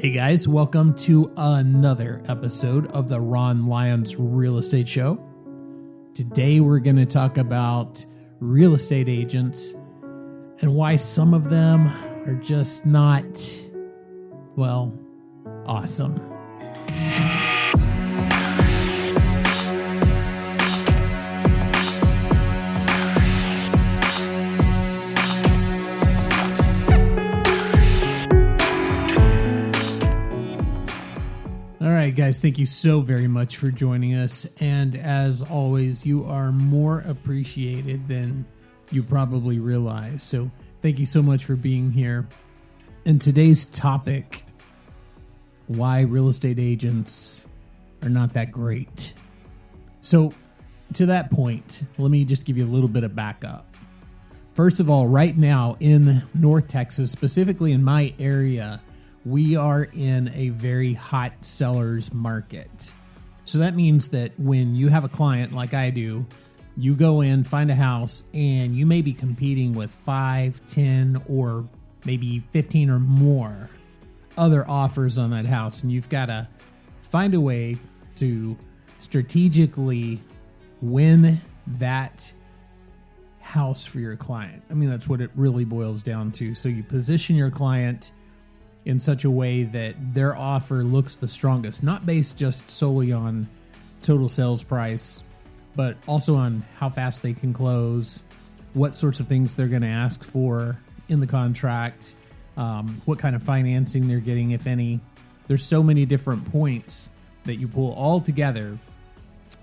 Hey guys, welcome to another episode of the Ron Lyons Real Estate Show. Today we're going to talk about real estate agents and why some of them are just not, well, awesome. All right, guys, thank you so very much for joining us. And as always, you are more appreciated than you probably realize. So thank you so much for being here. And today's topic, why real estate agents are not that great. So to that point, let me just give you a little bit of backup. First of all, right now in North Texas, specifically in my area, we are in a very hot seller's market. So that means that when you have a client like I do, you go in, find a house, and you may be competing with 5, 10, or maybe 15 or more other offers on that house. And you've got to find a way to strategically win that house for your client. I mean, that's what it really boils down to. So you position your client in such a way that their offer looks the strongest, not based just solely on total sales price, but also on how fast they can close, what sorts of things they're going to ask for in the contract, what kind of financing they're getting, if any. There's so many different points that you pull all together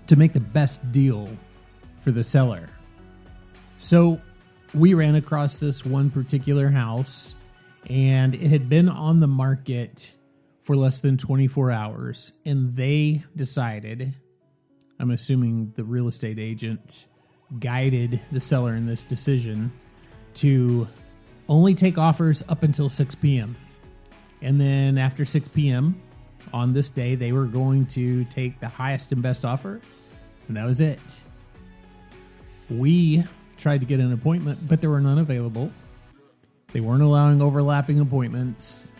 to make the best deal for the seller. So we ran across this one particular house, and it had been on the market for less than 24 hours. And they decided, I'm assuming the real estate agent guided the seller in this decision, to only take offers up until 6 p.m. And then after 6 p.m. on this day, they were going to take the highest and best offer. And that was it. We tried to get an appointment, but there were none available. They weren't allowing overlapping appointments,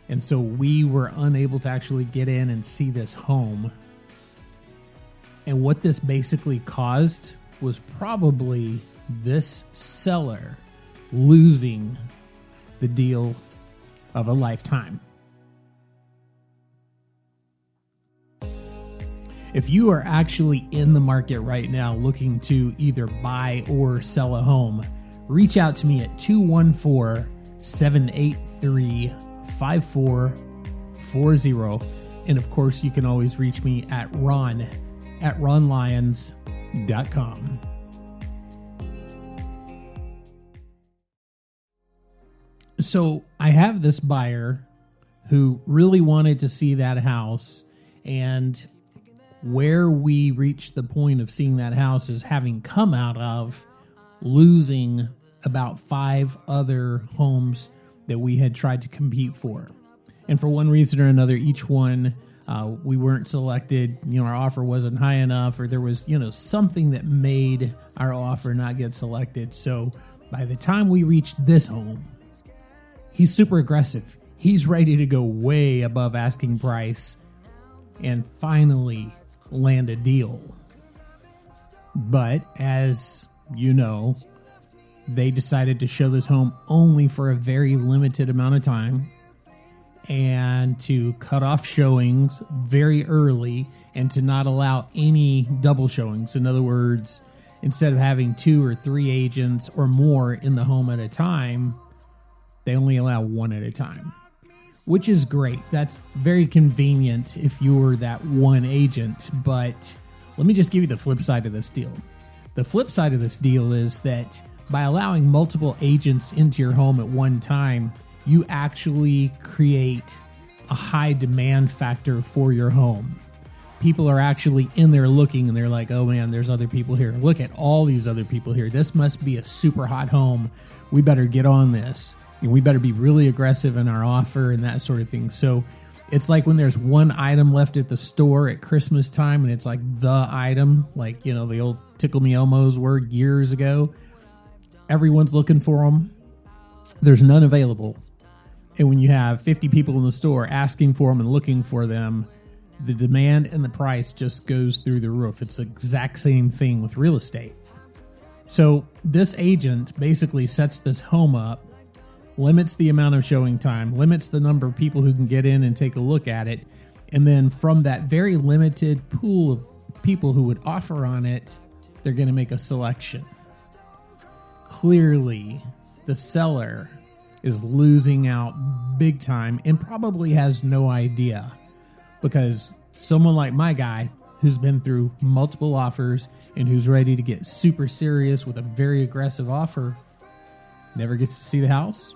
and so we were unable to actually get in and see this home. And what this basically caused was probably this seller losing the deal of a lifetime. If you are actually in the market right now looking to either buy or sell a home, reach out to me at 214-783-5440. And of course, you can always reach me at ron@ronlyons.com. So I have this buyer who really wanted to see that house, and where we reached the point of seeing that house is having come out of losing about 5 other homes that we had tried to compete for. And for one reason or another, each one, we weren't selected. Our offer wasn't high enough, or there was, something that made our offer not get selected. So by the time we reached this home, he's super aggressive. He's ready to go way above asking price and finally land a deal. But as you know, they decided to show this home only for a very limited amount of time and to cut off showings very early and to not allow any double showings. In other words, instead of having 2 or 3 agents or more in the home at a time, they only allow 1 at a time, which is great. That's very convenient if you're that one agent. But let me just give you the flip side of this deal. The flip side of this deal is that by allowing multiple agents into your home at one time, you actually create a high demand factor for your home. People are actually in there looking, and they're like, oh man, there's other people here. Look at all these other people here. This must be a super hot home. We better get on this. And we better be really aggressive in our offer and that sort of thing. So it's like when there's one item left at the store at Christmas time, and it's like the item, like, the old Tickle Me Elmos were years ago. Everyone's looking for them. There's none available. And when you have 50 people in the store asking for them and looking for them, the demand and the price just goes through the roof. It's the exact same thing with real estate. So this agent basically sets this home up, limits the amount of showing time, limits the number of people who can get in and take a look at it. And then from that very limited pool of people who would offer on it, they're going to make a selection. Clearly, the seller is losing out big time and probably has no idea, because someone like my guy who's been through multiple offers and who's ready to get super serious with a very aggressive offer never gets to see the house,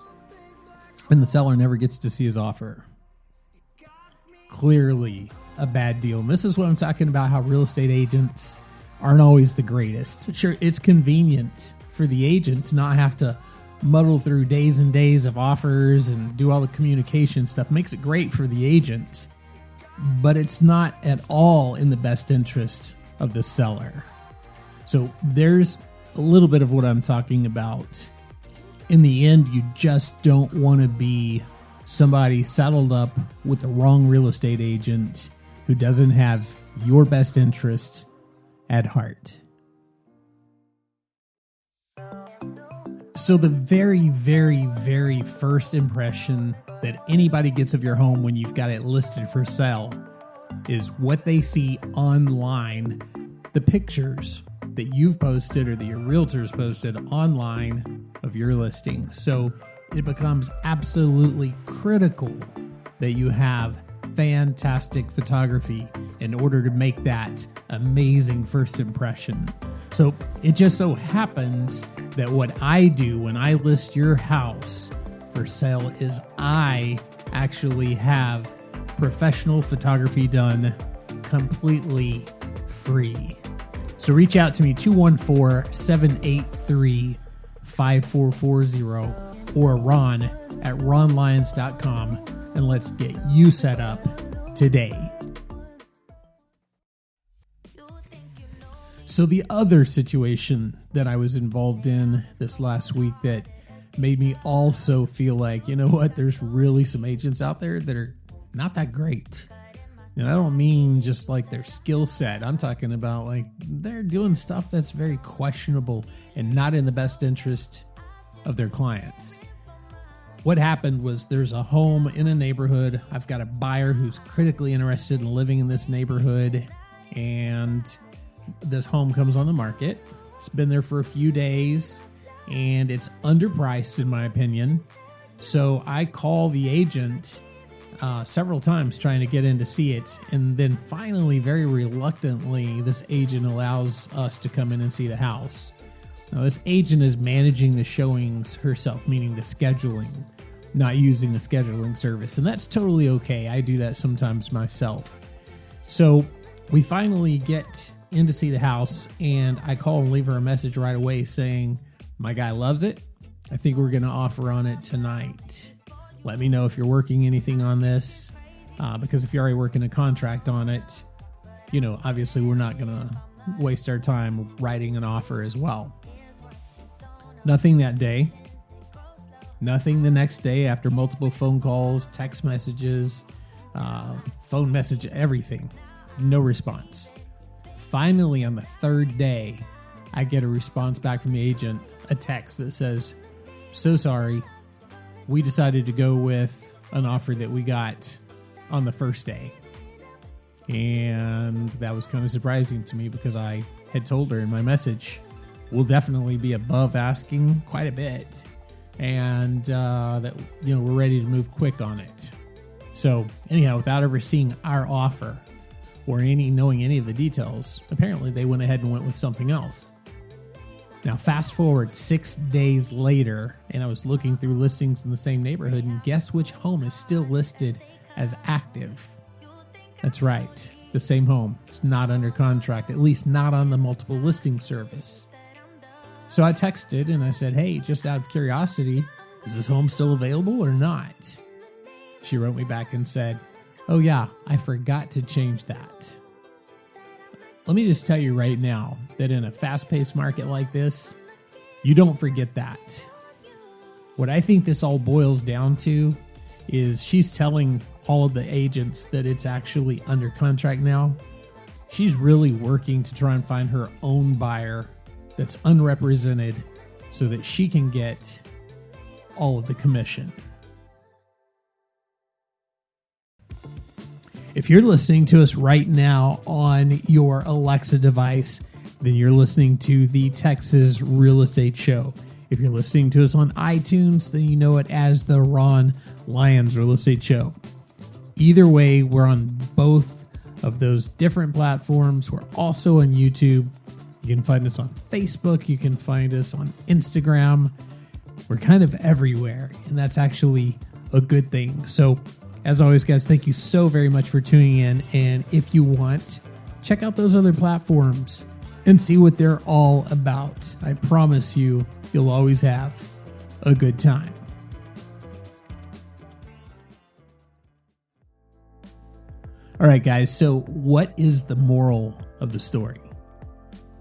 and the seller never gets to see his offer. Clearly a bad deal. And this is what I'm talking about, how real estate agents aren't always the greatest. Sure, it's convenient for the agent to not have to muddle through days and days of offers and do all the communication stuff. Makes it great for the agent, but it's not at all in the best interest of the seller. So there's a little bit of what I'm talking about. In the end, you just don't want to be somebody saddled up with the wrong real estate agent who doesn't have your best interest at heart. So the very, very, very first impression that anybody gets of your home when you've got it listed for sale is what they see online, the pictures that you've posted or that your realtor's posted online of your listing. So it becomes absolutely critical that you have fantastic photography in order to make that amazing first impression. So it just so happens that what I do when I list your house for sale is I actually have professional photography done completely free. So reach out to me, 214-783-5440 or Ron at ronlyons.com, and let's get you set up today. So the other situation that I was involved in this last week that made me also feel like, you know what, there's really some agents out there that are not that great. And I don't mean just like their skill set. I'm talking about like they're doing stuff that's very questionable and not in the best interest of their clients. What happened was there's a home in a neighborhood. I've got a buyer who's critically interested in living in this neighborhood, and this home comes on the market. It's been there for a few days, and it's underpriced in my opinion. So I call the agent several times trying to get in to see it. And then finally, very reluctantly, this agent allows us to come in and see the house. Now, this agent is managing the showings herself, meaning the scheduling, not using the scheduling service. And that's totally okay. I do that sometimes myself. So we finally get in to see the house, and I call and leave her a message right away saying, my guy loves it. I think we're going to offer on it tonight. Let me know if you're working anything on this, because if you're already working a contract on it, you know, obviously we're not going to waste our time writing an offer as well. Nothing that day. Nothing the next day after multiple phone calls, text messages, phone message, everything. No response. Finally, on the third day, I get a response back from the agent, a text that says, so sorry, we decided to go with an offer that we got on the first day. And that was kind of surprising to me because I had told her in my message, we'll definitely be above asking quite a bit. And that, you know, we're ready to move quick on it. So anyhow, without ever seeing our offer or knowing any of the details, apparently they went ahead and went with something else. Now, fast forward 6 days later, and I was looking through listings in the same neighborhood, and guess which home is still listed as active? That's right, the same home. It's not under contract, at least not on the multiple listing service. So I texted and I said, hey, just out of curiosity, is this home still available or not? She wrote me back and said, oh yeah, I forgot to change that. Let me just tell you right now that in a fast-paced market like this, you don't forget that. What I think this all boils down to is she's telling all of the agents that it's actually under contract now. She's really working to try and find her own buyer that's unrepresented so that she can get all of the commission. If you're listening to us right now on your Alexa device, then you're listening to the Texas Real Estate Show. If you're listening to us on iTunes, then you know it as the Ron Lyons Real Estate Show. Either way, we're on both of those different platforms. We're also on YouTube. You can find us on Facebook. You can find us on Instagram. We're kind of everywhere, and that's actually a good thing. So, as always, guys, thank you so very much for tuning in. And if you want, check out those other platforms and see what they're all about. I promise you, you'll always have a good time. All right, guys. So what is the moral of the story?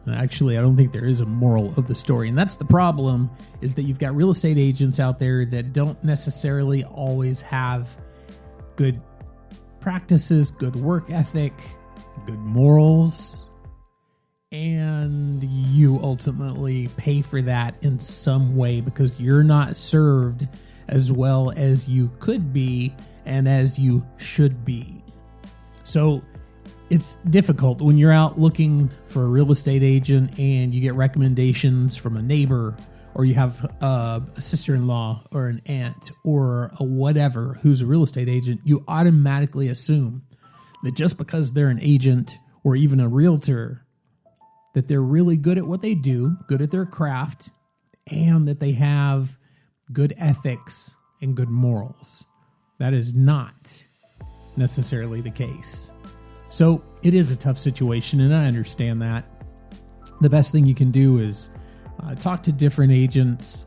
Actually, I don't think there is a moral of the story. And that's the problem, is that you've got real estate agents out there that don't necessarily always have good practices, good work ethic, good morals, and you ultimately pay for that in some way because you're not served as well as you could be and as you should be. So it's difficult when you're out looking for a real estate agent and you get recommendations from a neighbor, or you have a sister-in-law or an aunt or a whatever who's a real estate agent. You automatically assume that just because they're an agent or even a realtor, that they're really good at what they do, good at their craft, and that they have good ethics and good morals. That is not necessarily the case. So it is a tough situation, and I understand that. The best thing you can do is talk to different agents,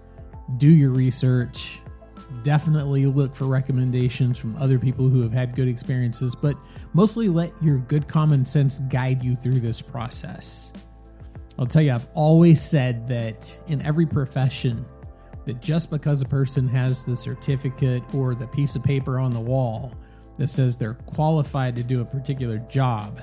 do your research, definitely look for recommendations from other people who have had good experiences, but mostly let your good common sense guide you through this process. I'll tell you, I've always said that in every profession, that just because a person has the certificate or the piece of paper on the wall that says they're qualified to do a particular job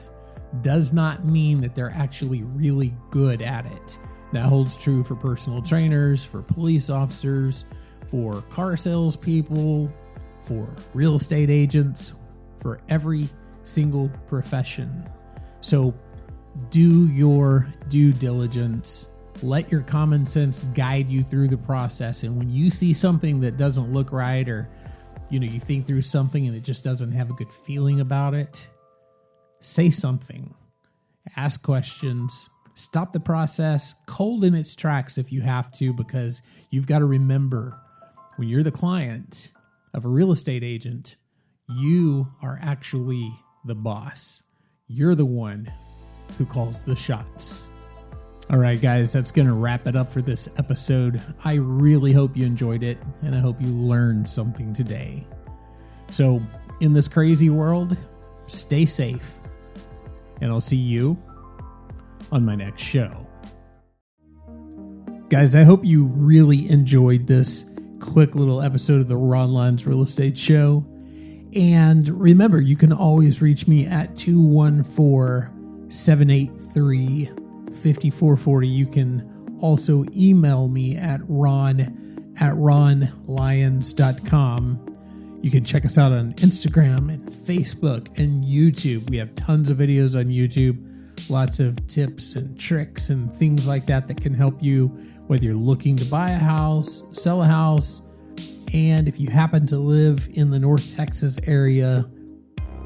does not mean that they're actually really good at it. That holds true for personal trainers, for police officers, for car salespeople, for real estate agents, for every single profession. So do your due diligence. Let your common sense guide you through the process. And when you see something that doesn't look right, or you think through something and it just doesn't have a good feeling about it, say something. Ask questions. Stop the process cold in its tracks if you have to, because you've got to remember, when you're the client of a real estate agent, you are actually the boss. You're the one who calls the shots. All right, guys, that's going to wrap it up for this episode. I really hope you enjoyed it, and I hope you learned something today. So, in this crazy world, stay safe, and I'll see you on my next show. Guys, I hope you really enjoyed this quick little episode of the Ron Lyons Real Estate Show. And remember, you can always reach me at 214-783-5440. You can also email me at ron@ronlyons.com. You can check us out on Instagram and Facebook and YouTube. We have tons of videos on YouTube. Lots of tips and tricks and things like that can help you, whether you're looking to buy a house, sell a house, and if you happen to live in the North Texas area,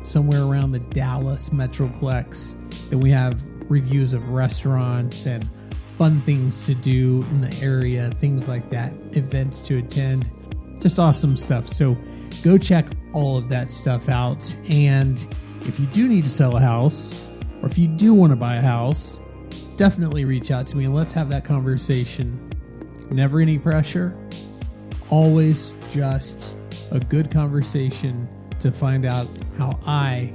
somewhere around the Dallas Metroplex, then we have reviews of restaurants and fun things to do in the area, things like that, events to attend, just awesome stuff. So go check all of that stuff out. And if you do need to sell a house, or if you do want to buy a house, definitely reach out to me and let's have that conversation. Never any pressure, always just a good conversation to find out how I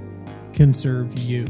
can serve you.